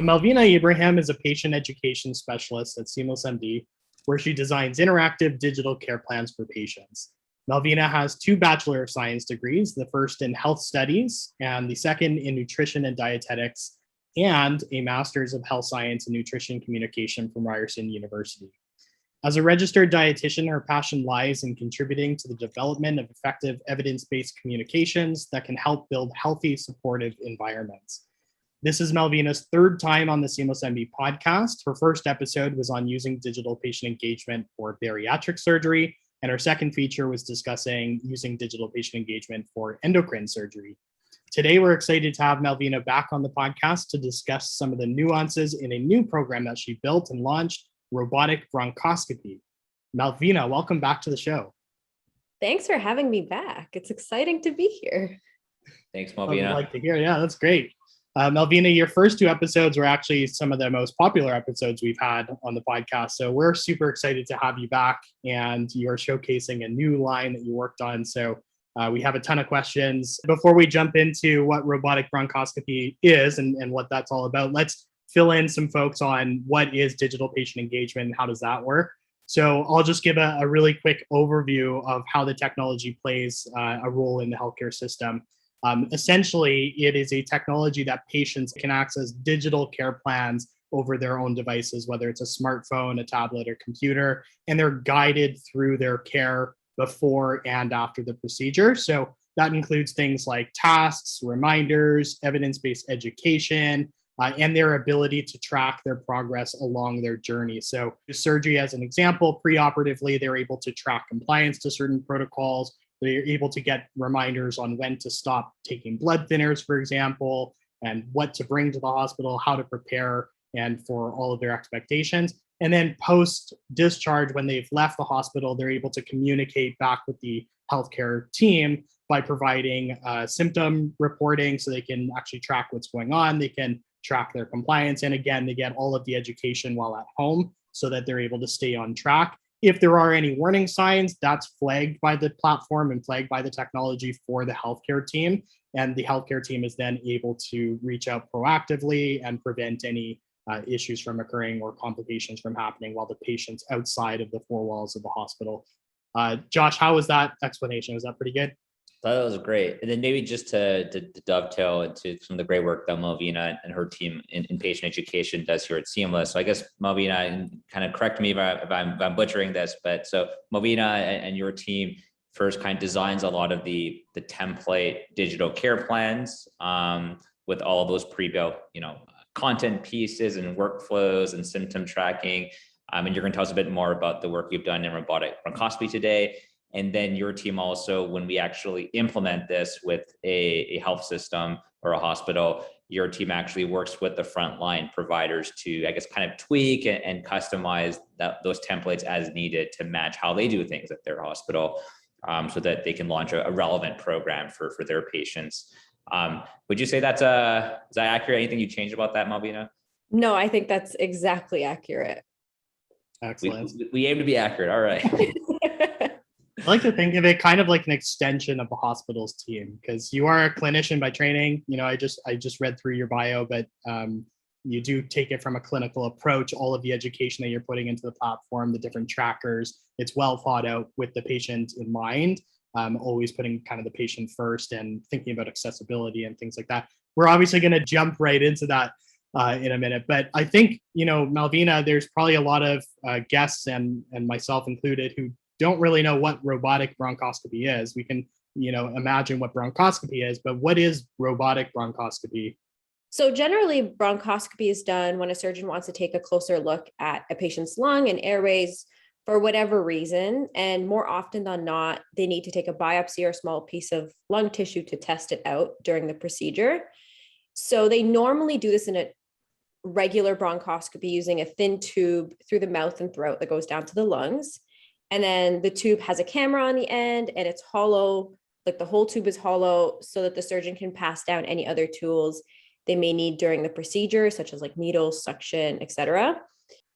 Malvina Ibrahim is a patient education specialist at SeamlessMD, where she designs interactive digital care plans for patients. Malvina has 2 Bachelor of Science degrees, the first in health studies and the second in nutrition and dietetics, and a Master's of Health Science and Nutrition Communication from Ryerson University. As a registered dietitian, her passion lies in contributing to the development of effective evidence-based communications that can help build healthy, supportive environments. This is Malvina's 3rd time on the SeamlessMD podcast. Her first episode was on using digital patient engagement for bariatric surgery, and her second feature was discussing using digital patient engagement for endocrine surgery. Today, we're excited to have Malvina back on the podcast to discuss some of the nuances in a new program that she built and launched, Robotic Bronchoscopy. Malvina, welcome back to the show. Thanks for having me back. It's exciting to be here. Thanks, Malvina. I'd like to hear. Yeah, that's great. Malvina, your first 2 episodes were actually some of the most popular episodes we've had on the podcast. So we're super excited to have you back, and you're showcasing a new line that you worked on. So we have a ton of questions. Before we jump into what robotic bronchoscopy is and what that's all about, let's fill in some folks on what is digital patient engagement and how does that work. So I'll just give a really quick overview of how the technology plays a role in the healthcare system. Essentially, it is a technology that patients can access digital care plans over their own devices, whether it's a smartphone, a tablet, or computer, and they're guided through their care before and after the procedure. So that includes things like tasks, reminders, evidence-based education, and their ability to track their progress along their journey. So surgery, as an example, preoperatively, they're able to track compliance to certain protocols. They're able to get reminders on when to stop taking blood thinners, for example, and what to bring to the hospital, how to prepare, and for all of their expectations. And then post-discharge, when they've left the hospital, they're able to communicate back with the healthcare team by providing symptom reporting so they can actually track what's going on. They can track their compliance. And again, they get all of the education while at home so that they're able to stay on track. If there are any warning signs, that's flagged by the platform and flagged by the technology for the healthcare team. And the healthcare team is then able to reach out proactively and prevent any issues from occurring or complications from happening while the patient's outside of the 4 walls of the hospital. Josh, how was that explanation? Was that pretty good? That was great. And then maybe just to dovetail into some of the great work that Malvina and her team in patient education does here at Seamless. So I guess Malvina, and kind of correct me if I'm butchering this, but so Malvina and your team first kind of designs a lot of the template digital care plans with all of those pre-built, content pieces and workflows and symptom tracking. And you're going to tell us a bit more about the work you've done in robotic bronchoscopy today. And then your team also, when we actually implement this with a health system or a hospital, your team actually works with the frontline providers to, I guess, kind of tweak and customize those templates as needed to match how they do things at their hospital, so that they can launch a relevant program for their patients. Would you say is that accurate? Anything you changed about that, Malvina? No, I think that's exactly accurate. Excellent. We aim to be accurate. All right. I like to think of it kind of like an extension of the hospital's team, because you are a clinician by training. I just read through your bio, but you do take it from a clinical approach. All of the education that you're putting into the platform, the different trackers, it's well thought out with the patient in mind. Always putting kind of the patient first and thinking about accessibility and things like that. We're obviously going to jump right into that in a minute, but I think Malvina, there's probably a lot of guests and myself included who don't really know what robotic bronchoscopy is. We can, imagine what bronchoscopy is, but what is robotic bronchoscopy? So generally, bronchoscopy is done when a surgeon wants to take a closer look at a patient's lung and airways for whatever reason. And more often than not, they need to take a biopsy or a small piece of lung tissue to test it out during the procedure. So they normally do this in a regular bronchoscopy using a thin tube through the mouth and throat that goes down to the lungs. And then the tube has a camera on the end and it's hollow, like the whole tube is hollow, so that the surgeon can pass down any other tools they may need during the procedure, such as like needles, suction, etc.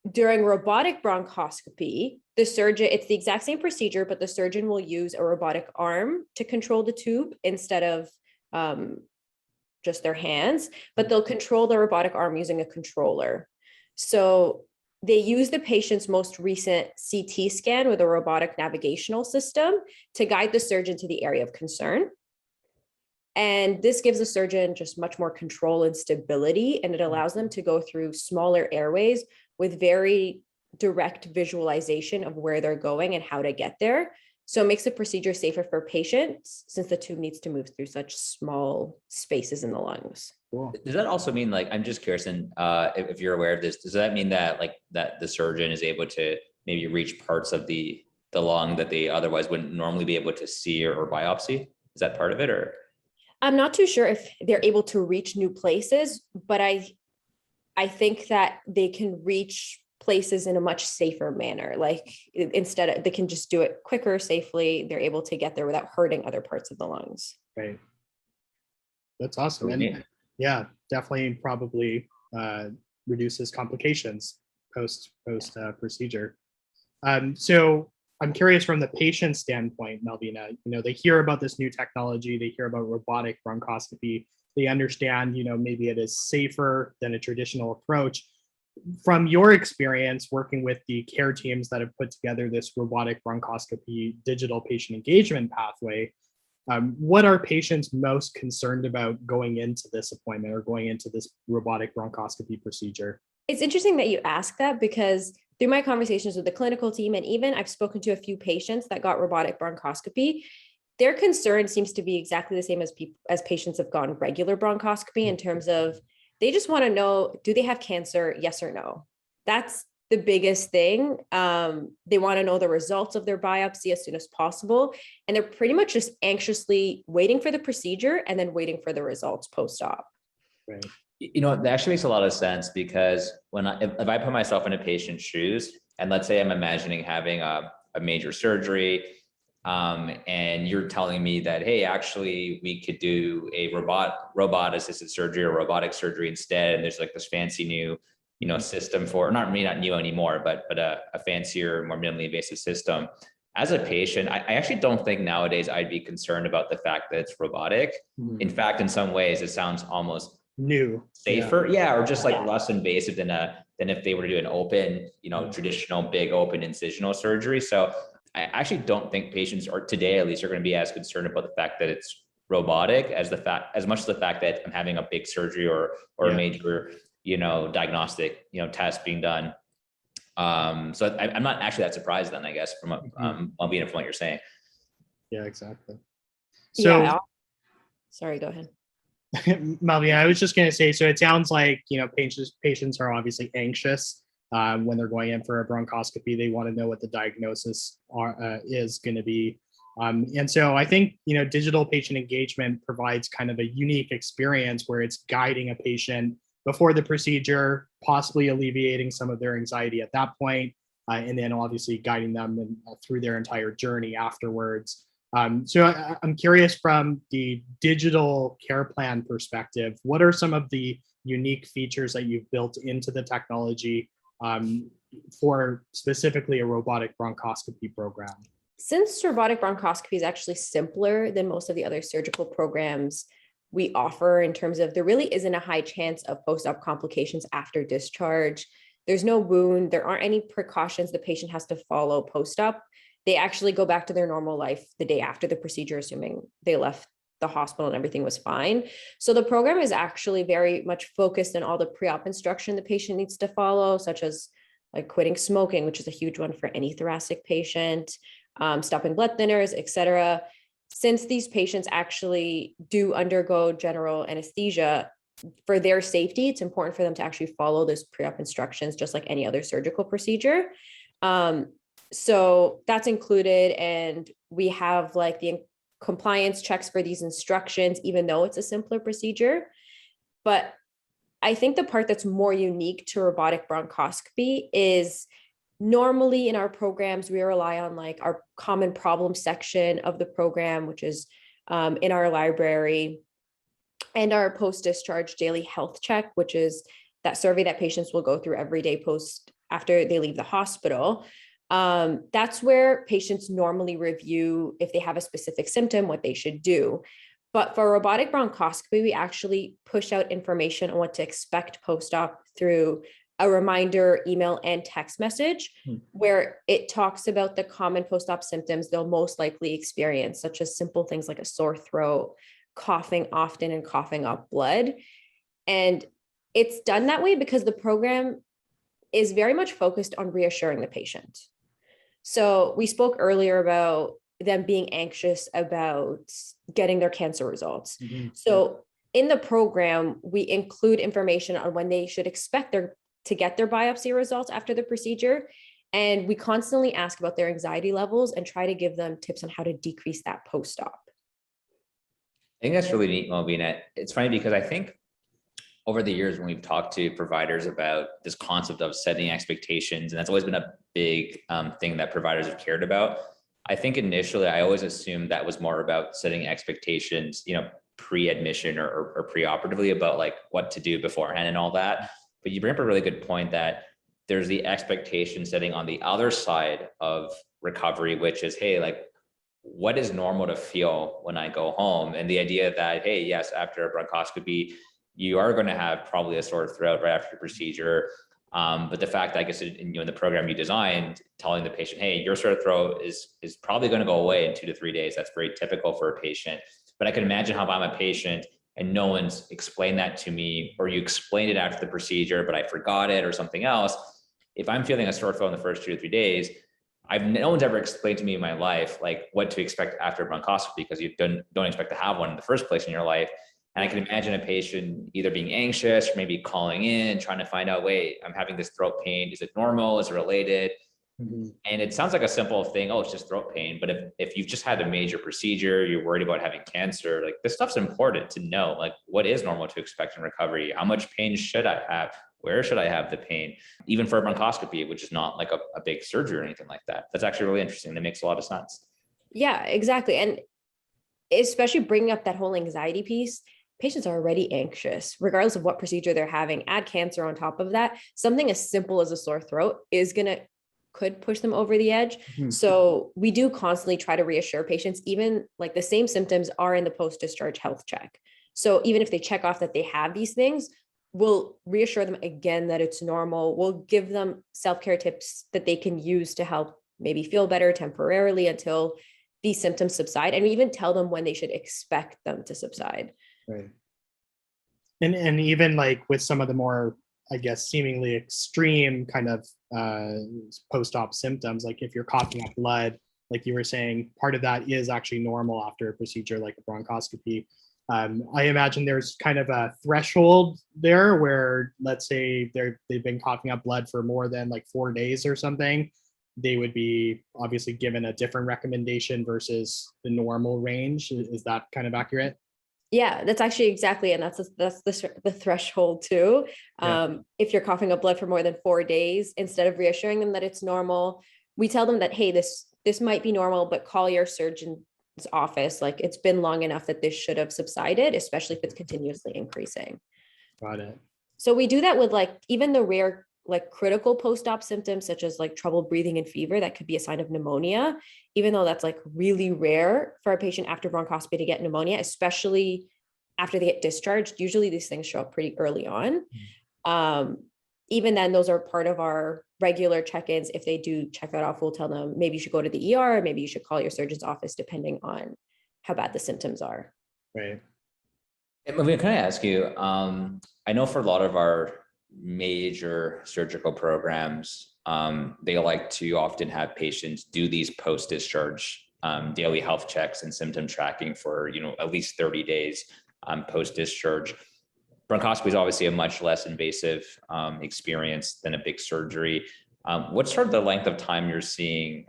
During robotic bronchoscopy, it's the exact same procedure, but the surgeon will use a robotic arm to control the tube instead of just their hands, but they'll control the robotic arm using a controller. So they use the patient's most recent CT scan with a robotic navigational system to guide the surgeon to the area of concern. And this gives the surgeon just much more control and stability, and it allows them to go through smaller airways with very direct visualization of where they're going and how to get there. So it makes the procedure safer for patients since the tube needs to move through such small spaces in the lungs. Cool. Does that also mean, like, I'm just curious, and if you're aware of this, does that mean that that the surgeon is able to maybe reach parts of the lung that they otherwise wouldn't normally be able to see or biopsy? Is that part of it, or? I'm not too sure if they're able to reach new places, but I think that they can reach places in a much safer manner. Like instead of, they can just do it quicker, safely. They're able to get there without hurting other parts of the lungs. Right. That's awesome. And yeah, definitely probably reduces complications post procedure. So I'm curious from the patient standpoint, Malvina, they hear about this new technology, they hear about robotic bronchoscopy, they understand, maybe it is safer than a traditional approach. From your experience working with the care teams that have put together this robotic bronchoscopy digital patient engagement pathway, what are patients most concerned about going into this appointment or going into this robotic bronchoscopy procedure? It's interesting that you ask that, because through my conversations with the clinical team, and even I've spoken to a few patients that got robotic bronchoscopy, their concern seems to be exactly the same as patients have gotten regular bronchoscopy, in terms of they just want to know, do they have cancer? Yes or no. That's the biggest thing. They want to know the results of their biopsy as soon as possible. And they're pretty much just anxiously waiting for the procedure and then waiting for the results post-op. Right. That actually makes a lot of sense, because if I put myself in a patient's shoes, and let's say I'm imagining having a major surgery, and you're telling me that, hey, actually we could do a robot assisted surgery or robotic surgery instead. And there's like this fancy new, system for, not new anymore, but a fancier, more minimally invasive system. As a patient, I actually don't think nowadays I'd be concerned about the fact that it's robotic. Mm-hmm. In fact, in some ways it sounds almost new, safer. Yeah. Or just like less invasive than if they were to do an open, traditional big open incisional surgery. So I actually don't think patients today at least are going to be as concerned about the fact that it's robotic as much as the fact that I'm having a big surgery or a major, diagnostic, test being done. So I'm not actually that surprised then, I guess, from Malvina, from what you're saying. Yeah, exactly. So sorry, go ahead. Malvina, I was just going to say, so it sounds like, patients are obviously anxious when they're going in for a bronchoscopy. They want to know what the diagnosis is going to be. And so I think, digital patient engagement provides kind of a unique experience where it's guiding a patient before the procedure, possibly alleviating some of their anxiety at that point, and then obviously guiding them through their entire journey afterwards. So I'm curious, from the digital care plan perspective, what are some of the unique features that you've built into the technology for specifically a robotic bronchoscopy program? Since robotic bronchoscopy is actually simpler than most of the other surgical programs we offer, in terms of there really isn't a high chance of post-op complications after discharge. There's no wound. There aren't any precautions the patient has to follow post-op. They actually go back to their normal life the day after the procedure, assuming they left the hospital and everything was fine. So the program is actually very much focused on all the pre-op instruction the patient needs to follow, such as like quitting smoking, which is a huge one for any thoracic patient, stopping blood thinners, etc. Since these patients actually do undergo general anesthesia, for their safety, it's important for them to actually follow those pre-op instructions, just like any other surgical procedure. So that's included. And we have like the compliance checks for these instructions, even though it's a simpler procedure. But I think the part that's more unique to robotic bronchoscopy is, normally in our programs, we rely on like our common problem section of the program, which is in our library, and our post-discharge daily health check, which is that survey that patients will go through every day after they leave the hospital. That's where patients normally review if they have a specific symptom, what they should do. But for robotic bronchoscopy, we actually push out information on what to expect post-op through a reminder, email, and text message, where it talks about the common post-op symptoms they'll most likely experience, such as simple things like a sore throat, coughing often, and coughing up blood. And it's done that way because the program is very much focused on reassuring the patient. So we spoke earlier about them being anxious about getting their cancer results. So in the program, we include information on when they should expect to get their biopsy results after the procedure. And we constantly ask about their anxiety levels and try to give them tips on how to decrease that post-op. I think that's really neat, Malvina. It's funny because I think over the years when we've talked to providers about this concept of setting expectations, and that's always been a big thing that providers have cared about. I think initially I always assumed that was more about setting expectations, pre-admission or pre-operatively about like what to do beforehand and all that. But you bring up a really good point that there's the expectation setting on the other side of recovery, which is, hey, like, what is normal to feel when I go home? And the idea that, hey, yes, after a bronchoscopy, you are going to have probably a sore throat right after the procedure. But the fact that I guess in the program you designed, telling the patient, hey, your sore throat is probably going to go away in 2 to 3 days. That's very typical for a patient. But I can imagine how if I'm a patient and no one's explained that to me, or you explained it after the procedure, but I forgot it or something else. If I'm feeling a sore throat in the first 2 to 3 days, no one's ever explained to me in my life, like what to expect after a bronchoscopy, because you don't expect to have one in the first place in your life. And I can imagine a patient either being anxious or maybe calling in, trying to find out, wait, I'm having this throat pain. Is it normal? Is it related? And it sounds like a simple thing. Oh, it's just throat pain. But if you've just had a major procedure, you're worried about having cancer, like this stuff's important to know, like what is normal to expect in recovery? How much pain should I have? Where should I have the pain? Even for a bronchoscopy, which is not like a big surgery or anything like that. That's actually really interesting. That makes a lot of sense. Yeah, exactly. And especially bringing up that whole anxiety piece, patients are already anxious, regardless of what procedure they're having. Add cancer on top of that. Something as simple as a sore throat could push them over the edge. So we do constantly try to reassure patients, even like the same symptoms are in the post-discharge health check. So even if they check off that they have these things, we'll reassure them again that it's normal. We'll give them self-care tips that they can use to help maybe feel better temporarily until these symptoms subside. And we even tell them when they should expect them to subside. Right. And even like with some of the more, I guess, seemingly extreme kind of post-op symptoms, like if you're coughing up blood, like you were saying, part of that is actually normal after a procedure like a bronchoscopy. I imagine there's kind of a threshold there where, let's say they've been coughing up blood for more than like 4 days or something, they would be obviously given a different recommendation versus the normal range. Is that kind of accurate? Yeah, that's actually exactly, and that's the threshold too. If you're coughing up blood for more than 4 days, instead of reassuring them that it's normal, we tell them that, hey, this might be normal, but call your surgeon's office. Like it's been long enough that this should have subsided, especially if it's continuously increasing. Got it. So we do that with like even the rare, like critical post-op symptoms, such as like trouble breathing and fever, that could be a sign of pneumonia, even though that's like really rare for a patient after bronchoscopy to get pneumonia, especially after they get discharged. Usually these things show up pretty early on. Even then, those are part of our regular check-ins. If they do check that off, we'll tell them maybe you should go to the ER, or maybe you should call your surgeon's office, depending on how bad the symptoms are. Right. And Malvina, can I ask you, I know for a lot of our major surgical programs, they like to often have patients do these post-discharge daily health checks and symptom tracking for at least 30 days post-discharge. Bronchoscopy is obviously a much less invasive experience than a big surgery. What's sort of the length of time you're seeing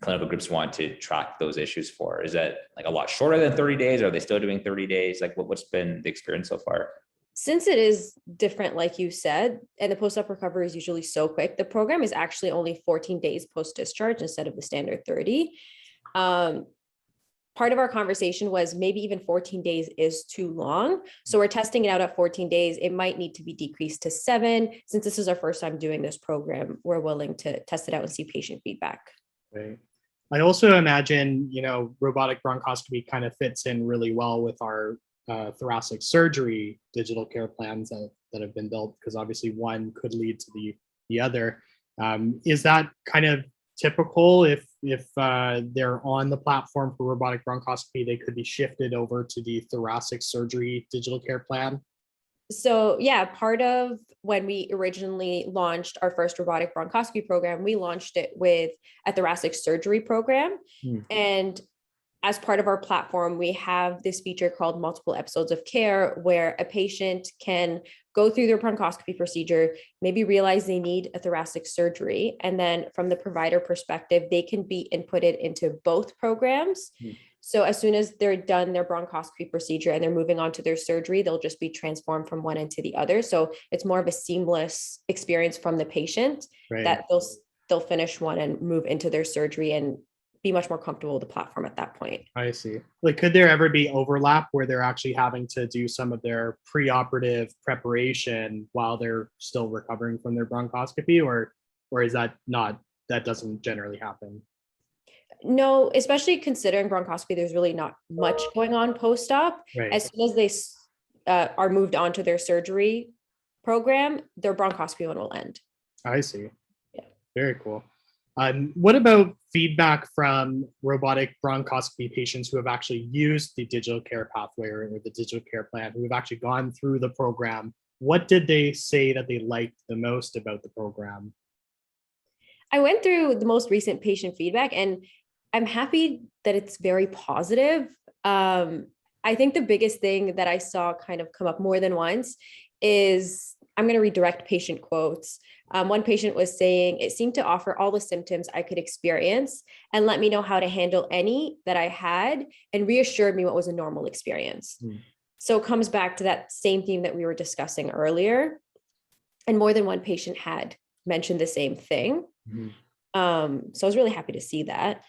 clinical groups want to track those issues for? Is that like a lot shorter than 30 days? Are they still doing 30 days? Like what's been the experience so far? Since it is different, like you said, and the post-op recovery is usually so quick, the program is actually only 14 days post-discharge instead of the standard 30. Part of our conversation was maybe even 14 days is too long. So we're testing it out at 14 days. It might need to be decreased to 7. Since this is our first time doing this program, we're willing to test it out and see patient feedback. Right. I also imagine, robotic bronchoscopy kind of fits in really well with our thoracic surgery digital care plans that have been built, because obviously one could lead to the other. Is that kind of typical? If they're on the platform for robotic bronchoscopy, they could be shifted over to the thoracic surgery digital care plan? So yeah, part of when we originally launched our first robotic bronchoscopy program, we launched it with a thoracic surgery program. Hmm. And as part of our platform, we have this feature called multiple episodes of care, where a patient can go through their bronchoscopy procedure, maybe realize they need a thoracic surgery. And then from the provider perspective, they can be inputted into both programs. Hmm. So as soon as they're done their bronchoscopy procedure and they're moving on to their surgery, they'll just be transformed from one into the other. So it's more of a seamless experience from the patient, Right. that they'll finish one and move into their surgery and be much more comfortable with the platform at that point. I see. Like, could there ever be overlap where they're actually having to do some of their preoperative preparation while they're still recovering from their bronchoscopy, or is that that doesn't generally happen? No, especially considering bronchoscopy, there's really not much going on post-op. Right. As soon as they are moved on to their surgery program, their bronchoscopy one will end. I see. Yeah. Very cool. What about feedback from robotic bronchoscopy patients who have actually used the digital care pathway or the digital care plan, who have actually gone through the program? What did they say that they liked the most about the program? I went through the most recent patient feedback, and I'm happy that it's very positive. I think the biggest thing that I saw kind of come up more than once is, I'm going to redirect patient quotes. One patient was saying, it seemed to offer all the symptoms I could experience and let me know how to handle any that I had, and reassured me what was a normal experience. So it comes back to that same theme that we were discussing earlier. And more than one patient had mentioned the same thing. So I was really happy to see that.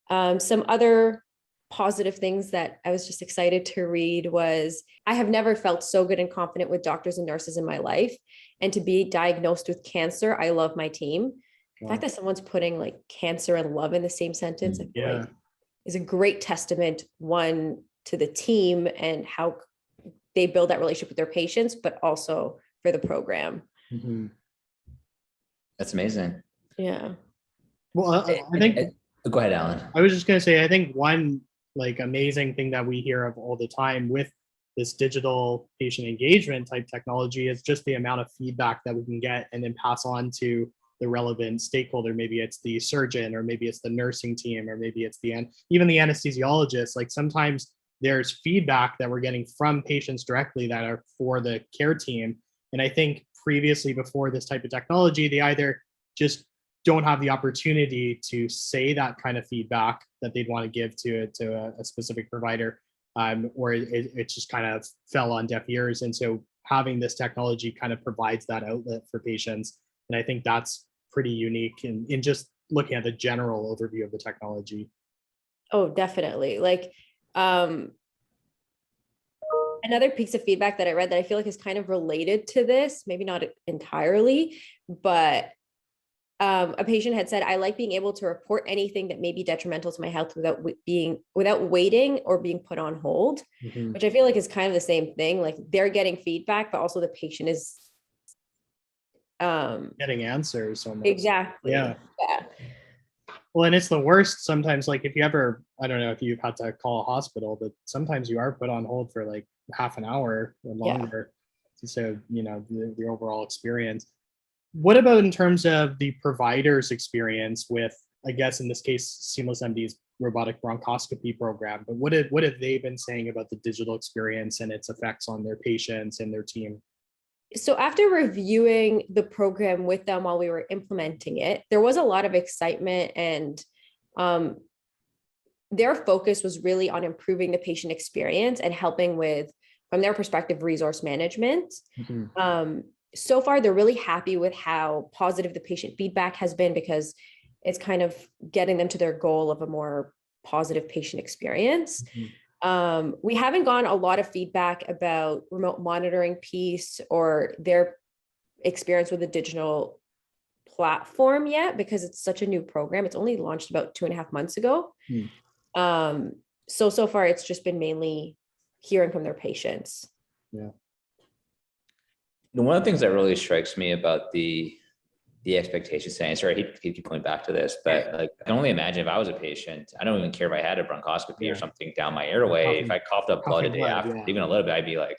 Some other positive things that I was just excited to read was, I have never felt so good and confident with doctors and nurses in my life. And to be diagnosed with cancer, I love my team. The fact that someone's putting like cancer and love in the same sentence, I feel like is a great testament, one, to the team and how they build that relationship with their patients, but also for the program. That's amazing. Yeah. Well, I think. Go ahead, Alan. I was just going to say, I think one like amazing thing that we hear of all the time with this digital patient engagement type technology is just the amount of feedback that we can get and then pass on to the relevant stakeholder. Maybe it's the surgeon, or maybe it's the nursing team, or maybe it's even the anesthesiologist. Like, sometimes there's feedback that we're getting from patients directly that are for the care team. And I think previously, before this type of technology, they either just don't have the opportunity to say that kind of feedback that they'd want to give to a specific provider, or it just kind of fell on deaf ears. And so having this technology kind of provides that outlet for patients. And I think that's pretty unique in just looking at the general overview of the technology. Oh, definitely. Like, another piece of feedback that I read that I feel like is kind of related to this, maybe not entirely, but a patient had said, I like being able to report anything that may be detrimental to my health without waiting or being put on hold, which I feel like is kind of the same thing. Like, they're getting feedback, but also the patient is getting answers almost. Exactly. Yeah. Well, and it's the worst sometimes. Like, if you ever, I don't know if you've had to call a hospital, but sometimes you are put on hold for like half an hour or longer. So, the overall experience. What about in terms of the provider's experience with, I guess in this case, SeamlessMD's robotic bronchoscopy program? But what have they been saying about the digital experience and its effects on their patients and their team? So after reviewing the program with them while we were implementing it, there was a lot of excitement, and their focus was really on improving the patient experience and helping with, from their perspective, resource management. So far, they're really happy with how positive the patient feedback has been, because it's kind of getting them to their goal of a more positive patient experience. We haven't gotten a lot of feedback about remote monitoring piece or their experience with the digital platform yet because it's such a new program. It's only launched about 2.5 months ago. So far it's just been mainly hearing from their patients. Yeah. One of the things that really strikes me about the expectation saying, sorry, I hate to keep going back to this, but like, I can only imagine if I was a patient, I don't even care if I had a bronchoscopy or something down my airway. If I coughed up blood a day after, even a little bit, I'd be like,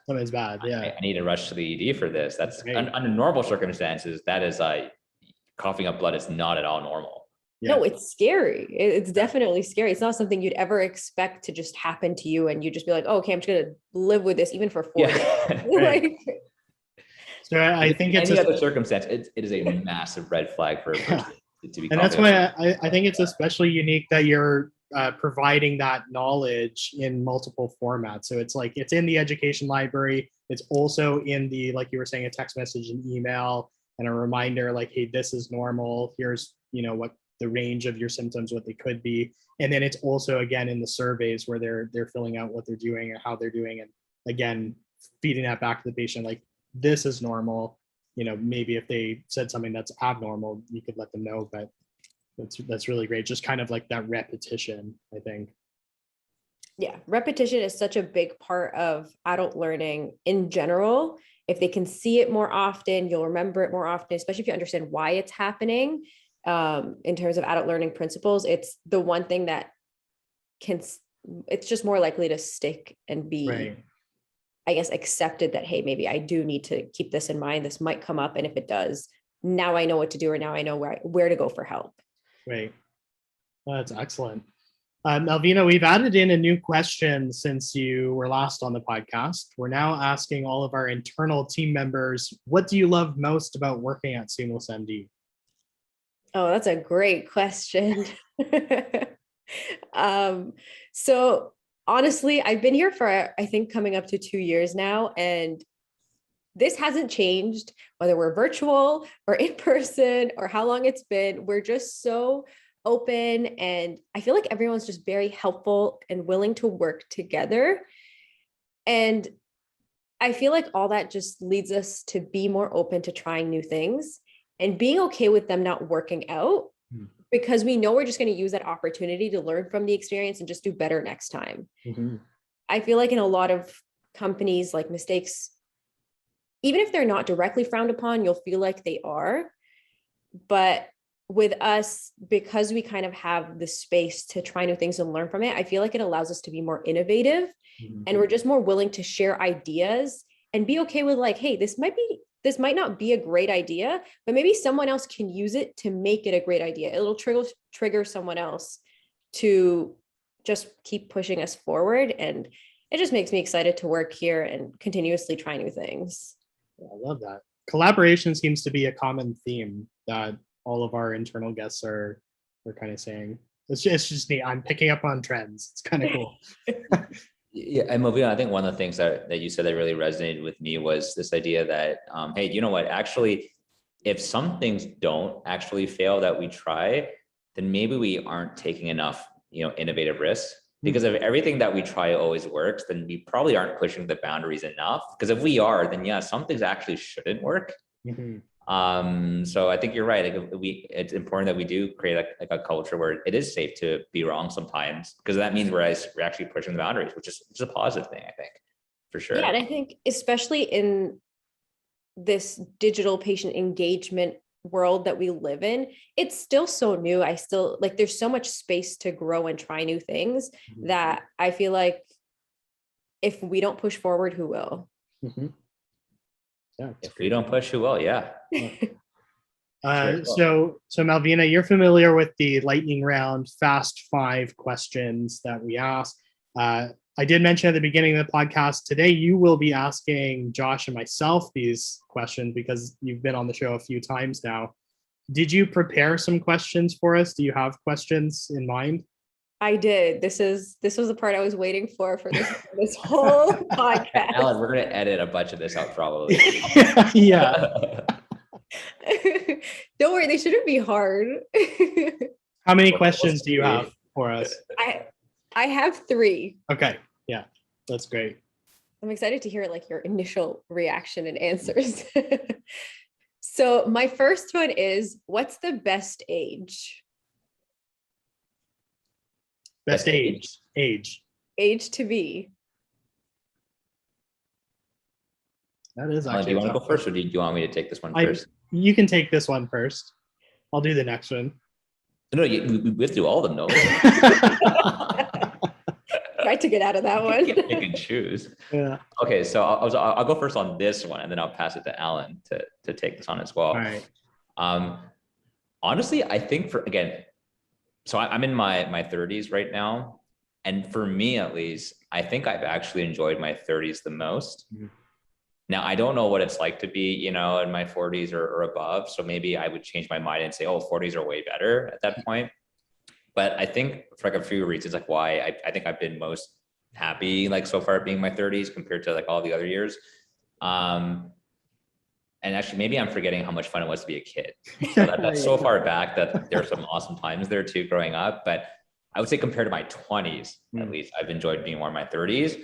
something's bad. Yeah. I need to rush to the ED for this. That's under normal circumstances, that is like coughing up blood is not at all normal. Yeah. No, it's scary. It's definitely scary. It's not something you'd ever expect to just happen to you. And you just be like, oh, okay, I'm just going to live with this even for 4 days. Right. So I think it's any other circumstance, it is a massive red flag for a person to be. And that's why I think it's especially unique that you're providing that knowledge in multiple formats. So it's like, it's in the education library. It's also in the, like you were saying, a text message and email and a reminder like, hey, this is normal. Here's, what the range of your symptoms, what they could be. And then it's also, again, in the surveys where they're filling out what they're doing or how they're doing. And again, feeding that back to the patient, like, this is normal. Maybe if they said something that's abnormal, you could let them know, but that's really great. Just kind of like that repetition, I think. Yeah, repetition is such a big part of adult learning in general. If they can see it more often, you'll remember it more often, especially if you understand why it's happening. In terms of adult learning principles, it's the one thing that it's just more likely to stick and be, right, I guess, accepted that, hey, maybe I do need to keep this in mind. This might come up. And if it does, now I know what to do, or now I know where to go for help. Right. Well, that's excellent. Malvina, we've added in a new question since you were last on the podcast. We're now asking all of our internal team members, what do you love most about working at SeamlessMD? Oh, that's a great question. So honestly, I've been here for, I think, coming up to 2 years now, and this hasn't changed, whether we're virtual or in person or how long it's been. We're just so open, and I feel like everyone's just very helpful and willing to work together. And I feel like all that just leads us to be more open to trying new things and being okay with them not working out, because we know we're just going to use that opportunity to learn from the experience and just do better next time. Mm-hmm. I feel like in a lot of companies, like, mistakes, even if they're not directly frowned upon, you'll feel like they are. But with us, because we kind of have the space to try new things and learn from it, I feel like it allows us to be more innovative, and we're just more willing to share ideas and be okay with, like, hey, this might not be a great idea, but maybe someone else can use it to make it a great idea. It'll trigger someone else to just keep pushing us forward. And it just makes me excited to work here and continuously try new things. I love that. Collaboration seems to be a common theme that all of our internal guests are kind of saying. It's just neat. I'm picking up on trends. It's kind of cool. Yeah, and Malvina, I think one of the things that you said that really resonated with me was this idea that, hey, you know what, actually, if some things don't actually fail that we try, then maybe we aren't taking enough, innovative risks. Because if everything that we try always works, then we probably aren't pushing the boundaries enough. Because if we are, then yeah, some things actually shouldn't work. Mm-hmm. So I think you're right. Like, it's important that we do create a culture where it is safe to be wrong sometimes, because that means we're actually pushing the boundaries, which is a positive thing, I think, for sure. Yeah, and I think especially in this digital patient engagement world that we live in, it's still so new. I still, like, there's so much space to grow and try new things that I feel like if we don't push forward, who will? Mm-hmm. Yeah, if we don't push, who will? Yeah. So Malvina, you're familiar with the lightning round fast 5 questions that we ask. I did mention at the beginning of the podcast today, you will be asking Josh and myself these questions because you've been on the show a few times now. Did you prepare some questions for us? Do you have questions in mind? I did. This was the part I was waiting for this whole podcast. Alan, we're going to edit a bunch of this out probably. Yeah. Don't worry, they shouldn't be hard. How many questions do you have for us? I have 3. Okay. Yeah, that's great. I'm excited to hear, like, your initial reaction and answers. So my first one is, what's the best age? Best age. Age to be. That is Alan, do actually you a want to tough go first, or do you want me to take this one first? You can take this one first. I'll do the next one. No, we have to do all of them, no? Try to get out of that one. You can pick and choose. Yeah. Okay, so I'll go first on this one, and then I'll pass it to Alan to take this on as well. All right. Honestly, I think so I'm in my 30s right now, and for me at least, I think I've actually enjoyed my 30s the most. Mhm. Now, I don't know what it's like to be, in my 40s or above. So maybe I would change my mind and say, oh, 40s are way better at that point. But I think for like a few reasons, like why I think I've been most happy, like so far being my 30s compared to like all the other years. And actually, maybe I'm forgetting how much fun it was to be a kid. So that's so far back that there's some awesome times there too growing up. But I would say compared to my 20s, at least, I've enjoyed being more in my 30s.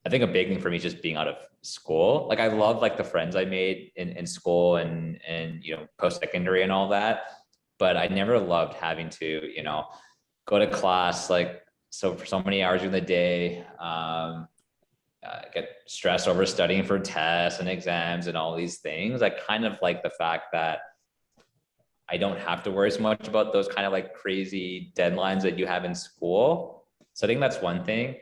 I think a big thing for me is just being out of school. Like I love like the friends I made in school and post-secondary and all that. But I never loved having to, go to class like so for so many hours in the day, get stressed over studying for tests and exams and all these things. I kind of like the fact that I don't have to worry so much about those kind of like crazy deadlines that you have in school. So I think that's one thing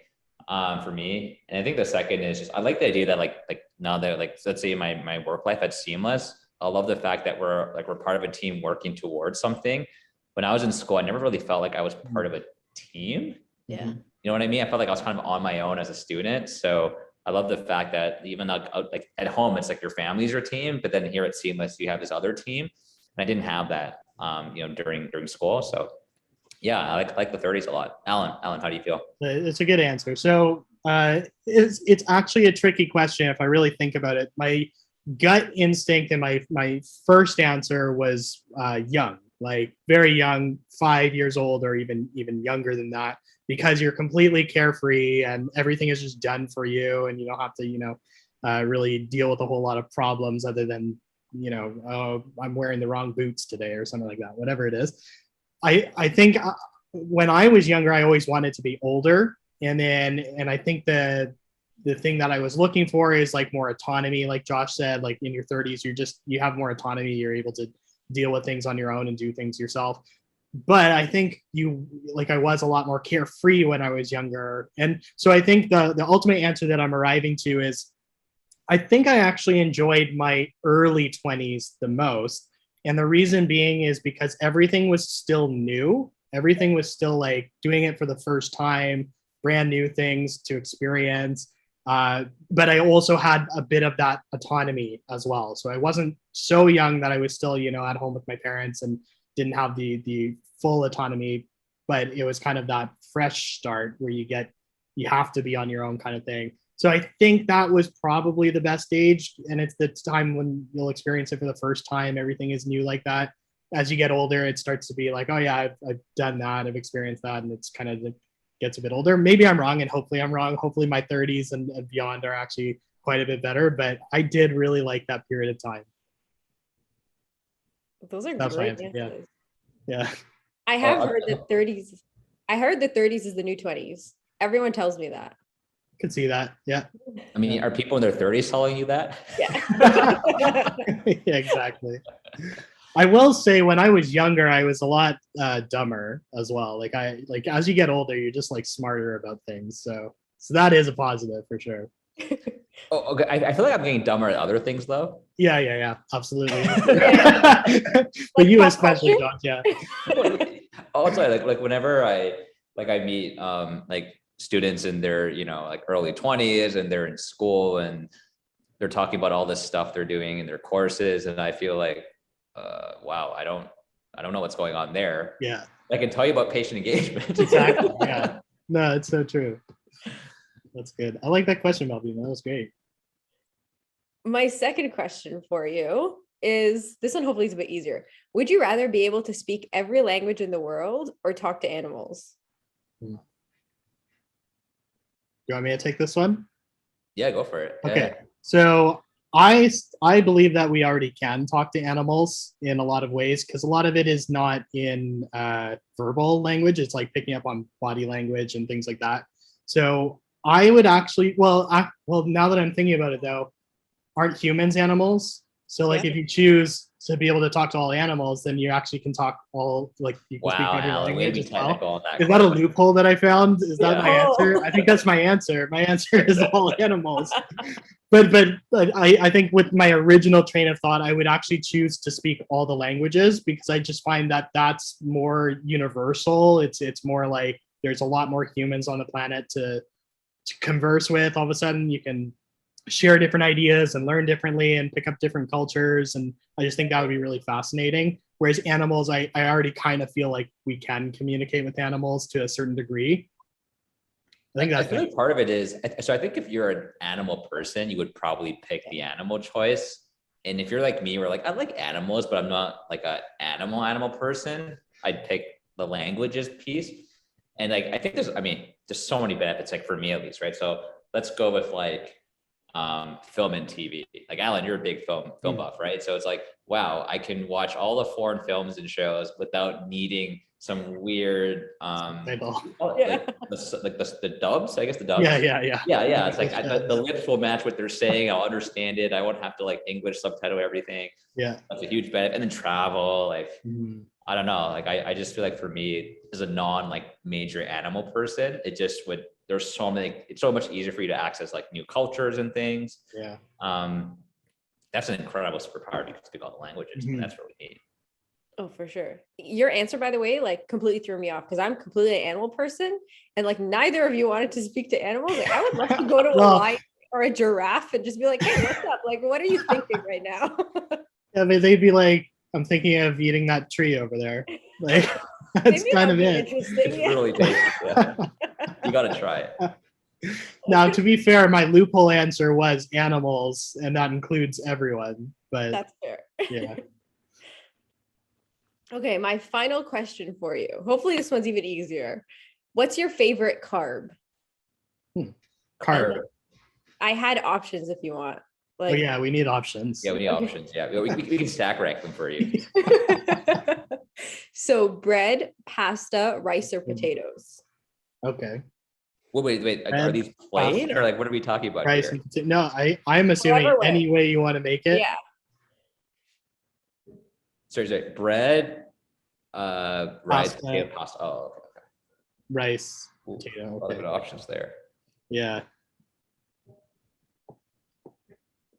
for me. And I think the second is just, I like the idea that like now that like, let's say my work life at Seamless, I love the fact that we're part of a team working towards something. When I was in school, I never really felt like I was part of a team. Yeah. You know what I mean? I felt like I was kind of on my own as a student. So I love the fact that even though like at home, it's like your family's your team, but then here at Seamless, you have this other team. And I didn't have that, during school. So yeah, I like the 30s a lot. Alan, how do you feel? It's a good answer. So it's actually a tricky question if I really think about it. My gut instinct and my first answer was young, like very young, 5 years old or even younger than that, because you're completely carefree and everything is just done for you and you don't have to really deal with a whole lot of problems other than oh, I'm wearing the wrong boots today or something like that, whatever it is. I think when I was younger, I always wanted to be older, and I think the thing that I was looking for is like more autonomy. Like Josh said, like in your 30s, you have more autonomy. You're able to deal with things on your own and do things yourself. But I think I was a lot more carefree when I was younger, and so I think the ultimate answer that I'm arriving to is, I think I actually enjoyed my early 20s the most. And the reason being is because everything was still new. Everything was still like doing it for the first time, brand new things to experience. But I also had a bit of that autonomy as well. So I wasn't so young that I was still, at home with my parents and didn't have the full autonomy, but it was kind of that fresh start where you have to be on your own kind of thing. So I think that was probably the best age, and it's the time when you'll experience it for the first time. Everything is new like that. As you get older, it starts to be like, oh yeah, I've done that, I've experienced that, and it's kind of gets a bit older. Maybe I'm wrong, and hopefully I'm wrong. Hopefully my 30s and beyond are actually quite a bit better, but I did really like that period of time. Those are great answers. Yeah. I have heard that 30s. I heard the 30s is the new 20s. Everyone tells me that. Could see that. Yeah. I mean, are people in their 30s telling you that? Yeah. Yeah, exactly. I will say when I was younger, I was a lot dumber as well. Like as you get older, you're just like smarter about things. So that is a positive for sure. Oh, okay. I feel like I'm getting dumber at other things though. Yeah, absolutely. But you especially, Josh. Yeah. Also, like whenever I meet like students in their like early 20s and they're in school and they're talking about all this stuff they're doing in their courses, and I feel like wow, I don't know what's going on there. Yeah, I can tell you about patient engagement. Exactly. Yeah, no, it's so true. That's good. I like that question, Malvina. That was great. My second question for you is, this one hopefully is a bit easier. Would you rather be able to speak every language in the world or talk to animals? You want me to take this one? Yeah, go for it. Okay. Yeah. So I believe that we already can talk to animals in a lot of ways, because a lot of it is not in verbal language. It's like picking up on body language and things like that. So I would actually, well, now that I'm thinking about it though, aren't humans animals? So like if you choose to be able to talk to all animals, then you actually can talk all, like you can speak Wow, every Alan, way to language be as well. technical on that Is that a question. loophole that I found? Is that my Yeah. answer? I think that's my answer. My answer is all animals. But I think with my original train of thought, I would actually choose to speak all the languages, because I just find that that's more universal. It's more like there's a lot more humans on the planet to converse with. All of a sudden, you can share different ideas and learn differently and pick up different cultures. And I just think that would be really fascinating. Whereas animals, I already kind of feel like we can communicate with animals to a certain degree. I think that's I feel like part of it is, so I think if you're an animal person, you would probably pick the animal choice. And if you're like me, where like I like animals, but I'm not like a animal person, I'd pick the languages piece. And like I think there's so many benefits, like for me at least, right? So let's go with like film and TV. Like Alan, you're a big film buff, right? So it's like, wow, I can watch all the foreign films and shows without needing some weird like the dubs, I guess the dubs. Yeah. It's like the lips will match what they're saying. I'll understand it. I won't have to like English subtitle everything. Yeah, that's a huge benefit. And then travel, like I don't know, like I just feel like for me as a non like major animal person, it just would, there's so many, it's so much easier for you to access like new cultures and things. Yeah. That's an incredible superpower to speak all the languages. That's really neat. Oh, for sure. Your answer, by the way, like completely threw me off, because I'm completely an animal person, and like neither of you wanted to speak to animals. Like I would love to go to a lion or a giraffe and just be like, hey, what's up? Like, what are you thinking right now? Yeah, they'd be like, I'm thinking of eating that tree over there. Like that's kind of it. It's really tasty. Yeah. You got to try it. Now, to be fair, my loophole answer was animals, and that includes everyone. But that's fair. Yeah. Okay, my final question for you. Hopefully this one's even easier. What's your favorite carb? Carb. I had options if you want. Like, oh yeah, we need options. Yeah, we need options. Yeah, we can stack rank them for you. So bread, pasta, rice, or potatoes? Okay. Well, wait. Bread, are these plain pasta, or like what are we talking about rice here? And no, I'm assuming any way you want to make it. Yeah. Sorry. Bread, rice, potato, pasta. Oh, okay. Rice, potato. A lot of good options there. Yeah.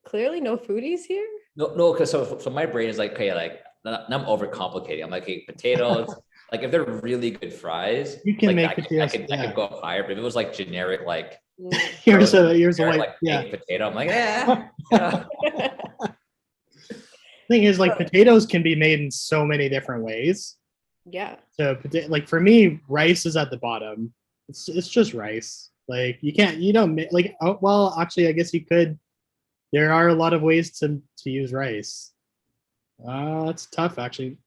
Clearly no foodies here. No, because so my brain is like, okay, like now I'm overcomplicating. I'm like, okay, potatoes. Like if they're really good fries, you can like, make potatoes. I could go up higher. But if it was like generic, like here's a white, like potato, I'm like, yeah. Thing is, like potatoes can be made in so many different ways. Yeah. So like for me, rice is at the bottom. It's just rice. Like you don't like. Oh, well, actually, I guess you could. There are a lot of ways to use rice. That's tough, actually.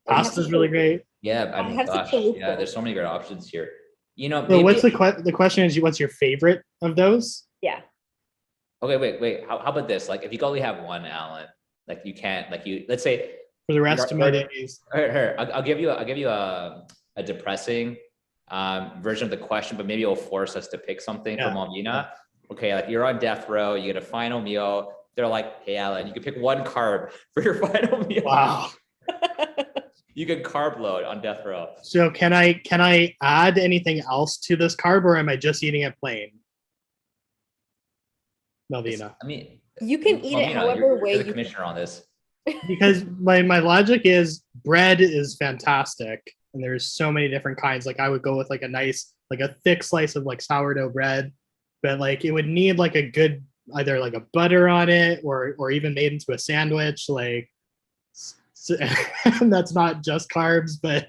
Pasta's really great. Yeah, I mean, gosh, yeah. There's so many great options here. You know, so what's the question is? What's your favorite of those? Yeah. Okay, wait. How about this? Like, if you can only have one, Alan, like you can't, like let's say for the rest of my days. Here, I'll give you a depressing version of the question, but maybe it'll force us to pick something for Malvina. Okay, like you're on death row, you get a final meal. They're like, hey, Alan, you can pick one carb for your final meal. Wow. You can carb load on death row. So can I add anything else to this carb, or am I just eating it plain? Malvina. I mean, you can eat it however way you're the commissioner on this. Because my logic is bread is fantastic, and there's so many different kinds. Like I would go with like a thick slice of like sourdough bread, but like it would need like a good either like a butter on it or even made into a sandwich. Like so, that's not just carbs, but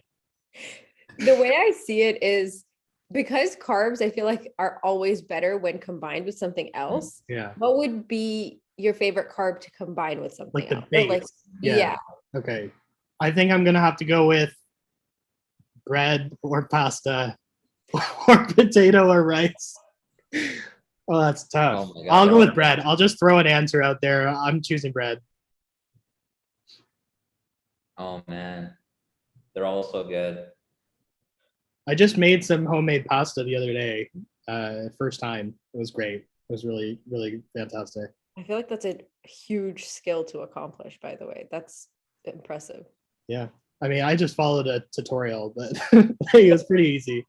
the way I see it is because carbs I feel like are always better when combined with something else. Yeah. What would be your favorite carb to combine with something like else? The base. Like, yeah. Okay. I think I'm gonna have to go with bread or pasta or potato or rice. Oh, that's tough. Oh my God. I'll go with bread. I'll just throw an answer out there. I'm choosing bread. Oh man, they're all so good. I just made some homemade pasta the other day. First time. It was great. It was really, really fantastic. I feel like that's a huge skill to accomplish, by the way. That's impressive. Yeah. I mean, I just followed a tutorial, but it was pretty easy.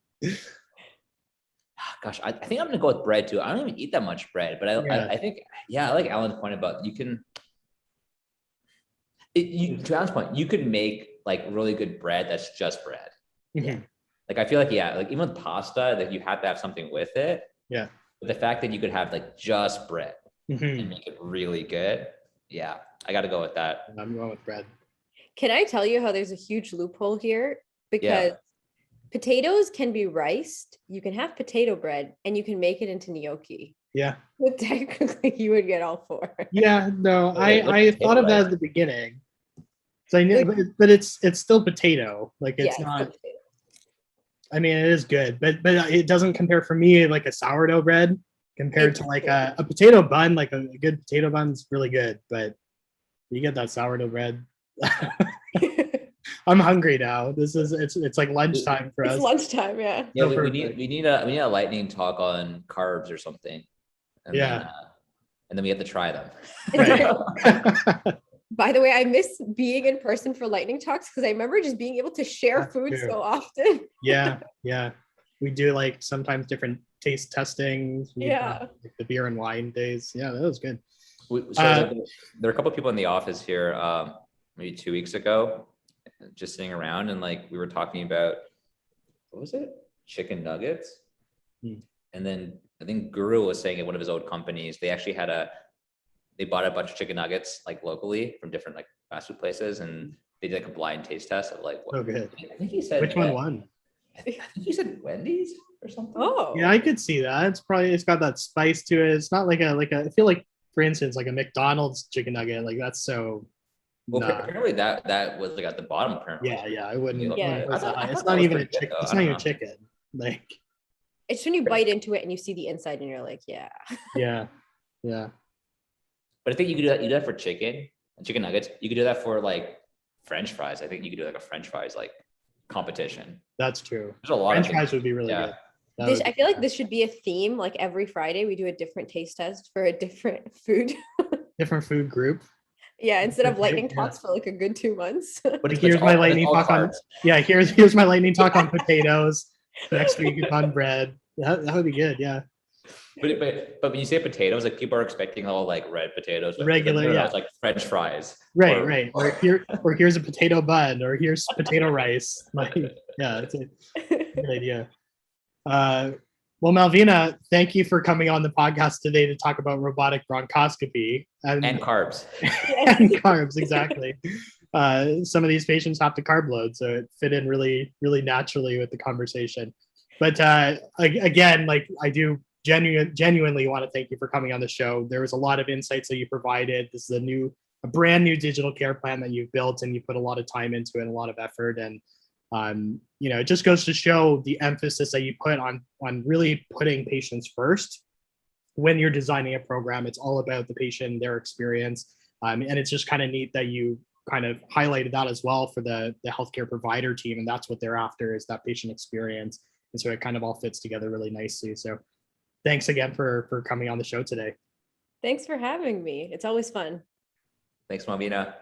Gosh, I think I'm gonna go with bread too. I don't even eat that much bread, but I think, yeah, I like Alan's point about you can, to Alan's point, you could make like really good bread that's just bread. Yeah. Like I feel like, yeah, like even with pasta, like you have to have something with it. Yeah. But the fact that you could have like just bread and make it really good, yeah, I got to go with that. I'm going with bread. Can I tell you how there's a huge loophole here? Because potatoes can be riced. You can have potato bread and you can make it into gnocchi. Yeah. But technically you would get all four. Yeah, no, I thought of that at the beginning. So I knew, but it's still potato. Like it's not. I mean, it is good, but it doesn't compare for me like a sourdough bread compared to like a potato bun. Like a good potato bun is really good, but you get that sourdough bread. I'm hungry now. It's like lunchtime for us. It's lunchtime, yeah. Yeah, we need a lightning talk on carbs or something. And then we have to try them. Right. By the way, I miss being in person for lightning talks because I remember just being able to share food so often. Yeah. We do like sometimes different taste testings. Like the beer and wine days. Yeah, that was good. There are a couple of people in the office here maybe 2 weeks ago, just sitting around, and like we were talking about, what was it? Chicken nuggets. And then I think Guru was saying at one of his old companies, they actually they bought a bunch of chicken nuggets like locally from different like fast food places, and they did like a blind taste test of like, so good. I think he said, which one won? I think he said Wendy's or something. Oh, yeah, I could see that. It's got that spice to it. It's not like I feel like, for instance, like a McDonald's chicken nugget, like that's so. Well, apparently that was like at the bottom. Apparently. Yeah, I wouldn't. Yeah. It's not even a chicken. It's not even chicken. Like. It's when you bite into it and you see the inside and you're like, yeah. Yeah. But I think you could do that. You do that for chicken and chicken nuggets. You could do that for like French fries. I think you could do like a French fries like competition. That's true. There's a lot. French fries would be really good. I feel like this should be a theme. Like every Friday, we do a different taste test for a different food. Different food group. Yeah, instead of lightning talks for like a good 2 months. But here's my lightning talk on. Yeah, here's my lightning talk on potatoes. Next week it's on bread. That would be good. Yeah. But when you say potatoes, like people are expecting all like red potatoes, regular, like French fries. Right. Or here's a potato bun, or here's potato rice. Like, yeah, it's a good idea. Well, Malvina, thank you for coming on the podcast today to talk about robotic bronchoscopy and carbs. And carbs, exactly. Some of these patients have to carb load, so it fit in really, really naturally with the conversation. But again, like I do genuinely want to thank you for coming on the show. There was a lot of insights that you provided. This is a brand new digital care plan that you've built, and you put a lot of time into it and a lot of effort. And it just goes to show the emphasis that you put on really putting patients first. When you're designing a program, it's all about the patient, their experience. And it's just kind of neat that you kind of highlighted that as well for the healthcare provider team. And that's what they're after, is that patient experience. And so it kind of all fits together really nicely. So thanks again for coming on the show today. Thanks for having me. It's always fun. Thanks, Malvina.